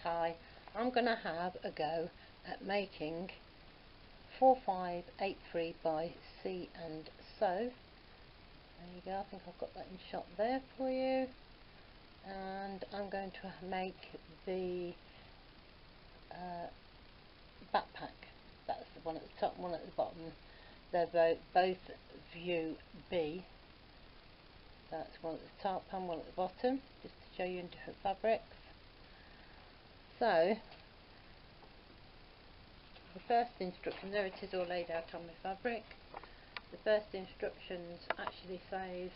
Hi, I'm going to have a go at making 4583 by C and Sew. There you go, I think I've got that in shot there for you. And I'm going to make the backpack. That's the one at the top, one at the bottom. They're both view B. That's one at the top and one at the bottom, just to show you in different fabrics. So the first instruction, there it is all laid out on my fabric. The first instructions actually says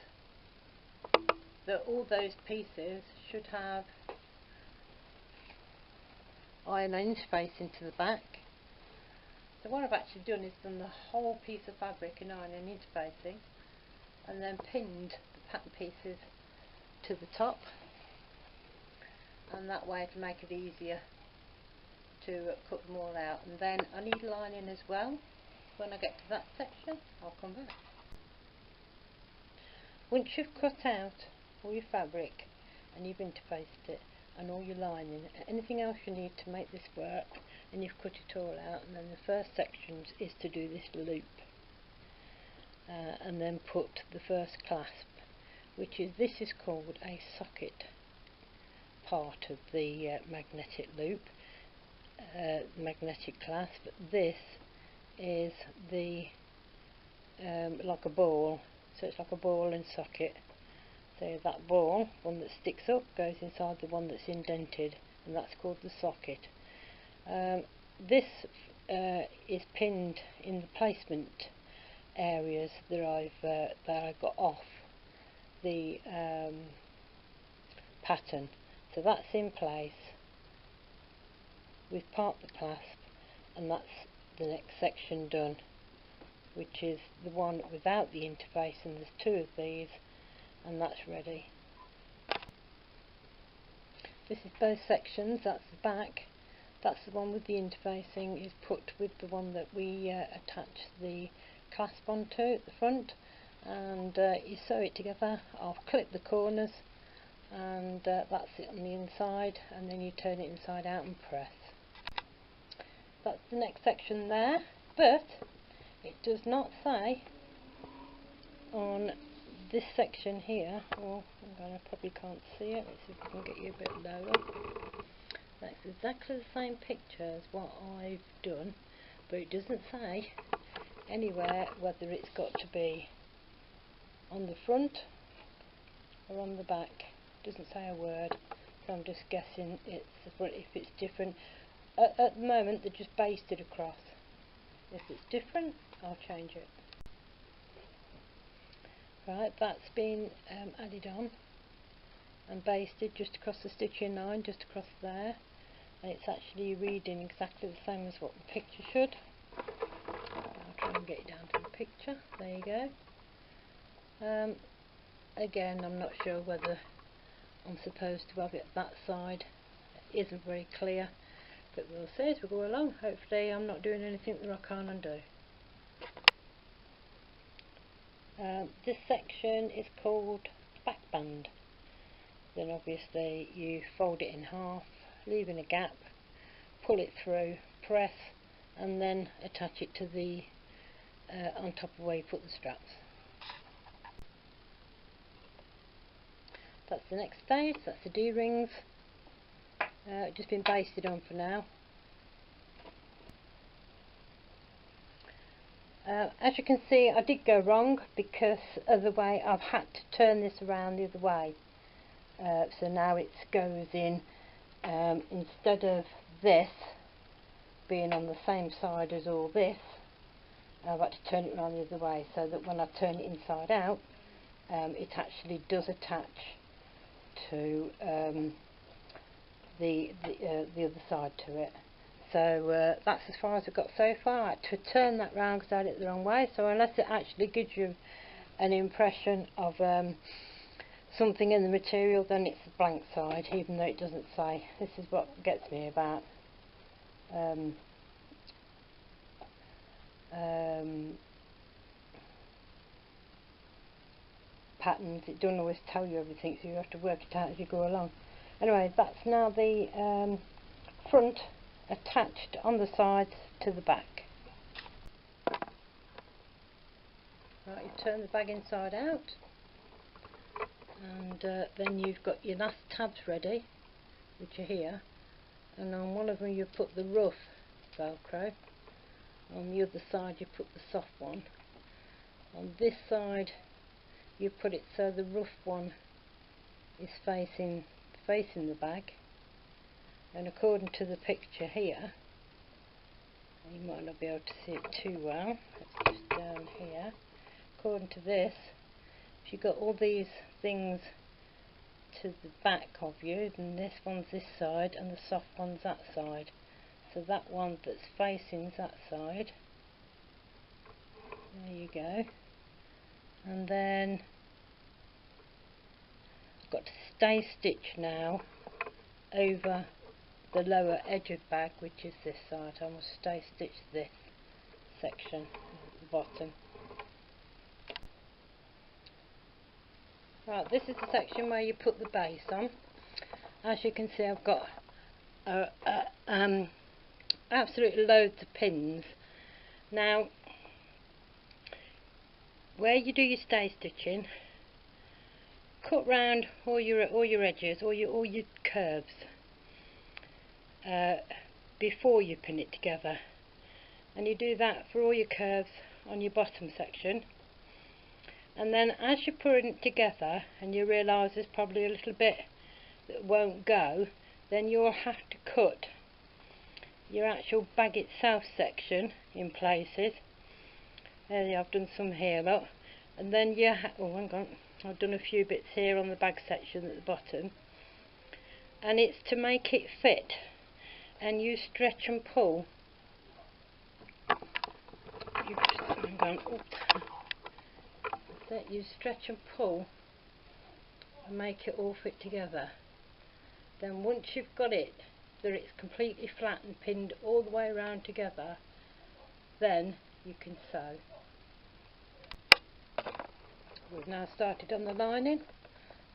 that all those pieces should have iron interface into the back. So what I've actually done is done the whole piece of fabric in iron and interfacing, and then pinned the pattern pieces to the top, and that way to make it easier to cut them all out. And then I need lining as well. When I get to that section I'll come back. Once you've cut out all your fabric and you've interfaced it and all your lining, anything else you need to make this work, and you've cut it all out, and then the first section is to do this loop and then put the first clasp, which is, this is called a socket part of the magnetic loop, magnetic clasp. This is the like a ball, so it's like a ball and socket. So that ball, one that sticks up, goes inside the one that's indented, and that's called the socket. This is pinned in the placement areas that I got off the pattern. So that's in place. We've parked the clasp, and that's the next section done, which is the one without the interface, and there's two of these, and that's ready. This is both sections. That's the back, that's the one with the interfacing, is put with the one that we attach the clasp onto at the front, and you sew it together. I'll clip the corners, and that's it on the inside, and then you turn it inside out and press. That's the next section there, but it does not say on this section here. Oh, I probably can't see it. Let's see if I can get you a bit lower. That's exactly the same picture as what I've done, but it doesn't say anywhere whether it's got to be on the front or on the back. It doesn't say a word, so I'm just guessing it's the front if it's different. At the moment they're just basted across. If it's different, I'll change it. Right, that's been added on and basted just across the stitching line, just across there, and it's actually reading exactly the same as what the picture should. I'll try and get it down to the picture. There you go. Again, I'm not sure whether I'm supposed to have it that side. It isn't very clear, but we'll see as we go along. Hopefully I'm not doing anything that I can't undo. This section is called back band. Then obviously you fold it in half, leaving a gap, pull it through, press, and then attach it to the on top of where you put the straps. That's the next stage. That's the D-rings. Just been basted on for now. As you can see, I did go wrong because of the way I've had to turn this around the other way. So now it goes in, instead of this being on the same side as all this, I've had to turn it around the other way, so that when I turn it inside out, it actually does attach to the other side to it. So that's as far as I've got so far. I had to turn that round because I had it the wrong way, so unless it actually gives you an impression of something in the material, then it's a blank side, even though it doesn't say. This is what gets me about patterns. It doesn't always tell you everything, so you have to work it out as you go along. Anyway, that's now the front attached on the sides to the back. Right, you turn the bag inside out, and then you've got your last tabs ready, which are here, and on one of them you put the rough velcro, on the other side you put the soft one. On this side you put it so the rough one is facing the bag, and according to the picture here, you might not be able to see it too well, it's just down here. According to this, if you've got all these things to the back of you, then this one's this side and the soft one's that side. So that one that's facing's that side. There you go. And then I've got to stay stitch now over the lower edge of bag, which is this side. I must stay stitch this section at the bottom. Right, this is the section where you put the base on. As you can see, I've got absolutely loads of pins. Now, where you do your stay stitching, cut round all your edges, all your curves before you pin it together, and you do that for all your curves on your bottom section. And then as you're putting it together and you realise there's probably a little bit that won't go, then you'll have to cut your actual bag itself section in places. There, I've done some here, look. And then you oh, hang on, I've done a few bits here on the bag section at the bottom. And it's to make it fit, and you stretch and pull. You just, hang on. Oops. That you stretch and pull and make it all fit together. Then once you've got it that it's completely flat and pinned all the way around together, then you can sew. We've now started on the lining,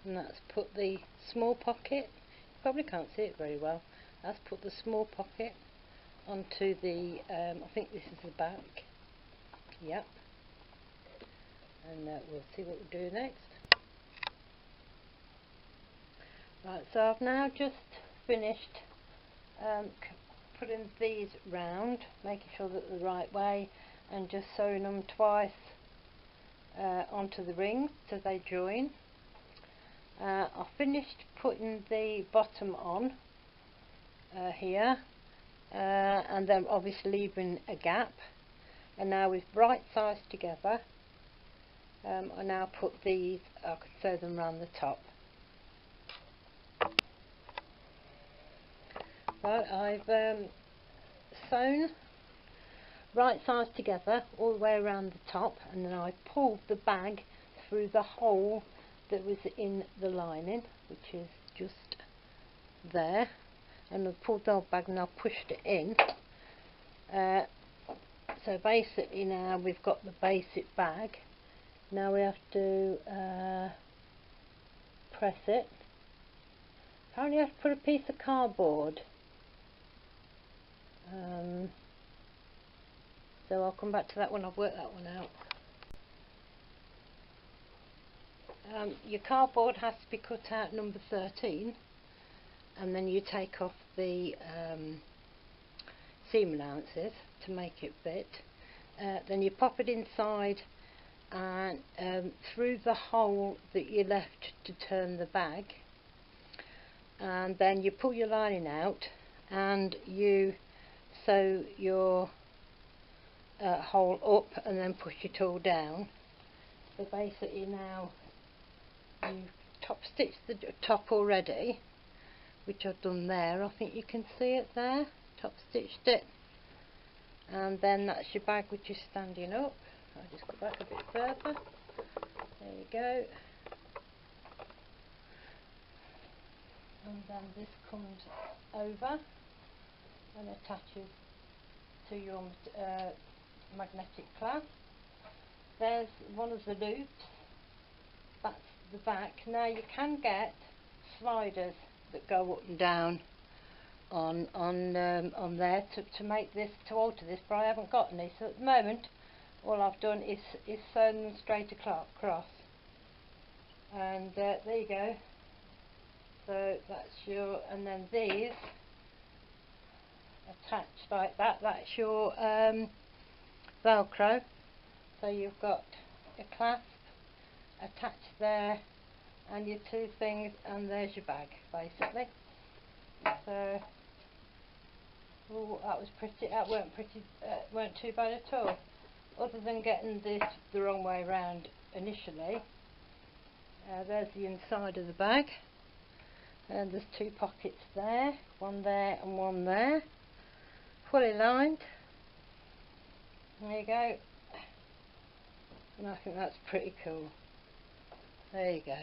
and that's put the small pocket, you probably can't see it very well, that's put the small pocket onto the I think this is the back, yep. And we'll see what we do next. Right, so I've now just finished putting these round, making sure that they're the right way, and just sewing them twice onto the ring so they join. I've finished putting the bottom on here, and then obviously leaving a gap, and now with right sides together, I now put these, I can sew them around the top. Right, I've sewn right sides together all the way around the top, and then I pulled the bag through the hole that was in the lining, which is just there, and I've pulled the old bag and I've pushed it in. So basically now we've got the basic bag. Now we have to press it. Apparently you have to put a piece of cardboard. So I'll come back to that when I've worked that one out. Your cardboard has to be cut out number 13, and then you take off the seam allowances to make it fit. Then you pop it inside and through the hole that you left to turn the bag, and then you pull your lining out and you sew your hole up and then push it all down. So basically now you've top stitched the top already, which I've done there. I think you can see it there, top stitched it, and then that's your bag which is standing up. I'll just go back a bit further. There you go. And then this comes over and attaches to your magnetic clasp. There's one of the loops. That's the back. Now you can get sliders that go up and down on there to make this, to alter this, but I haven't got any. So at the moment, all I've done is sewn them straight across. And there you go. So that's your, and then these attached like that. That's your Velcro. So you've got a clasp attached there, and your two things, and there's your bag basically. So, ooh, that was pretty. That weren't too bad at all. Other than getting this the wrong way around initially. There's the inside of the bag, and there's two pockets there, one there and one there, fully lined. There you go. And I think that's pretty cool. There you go.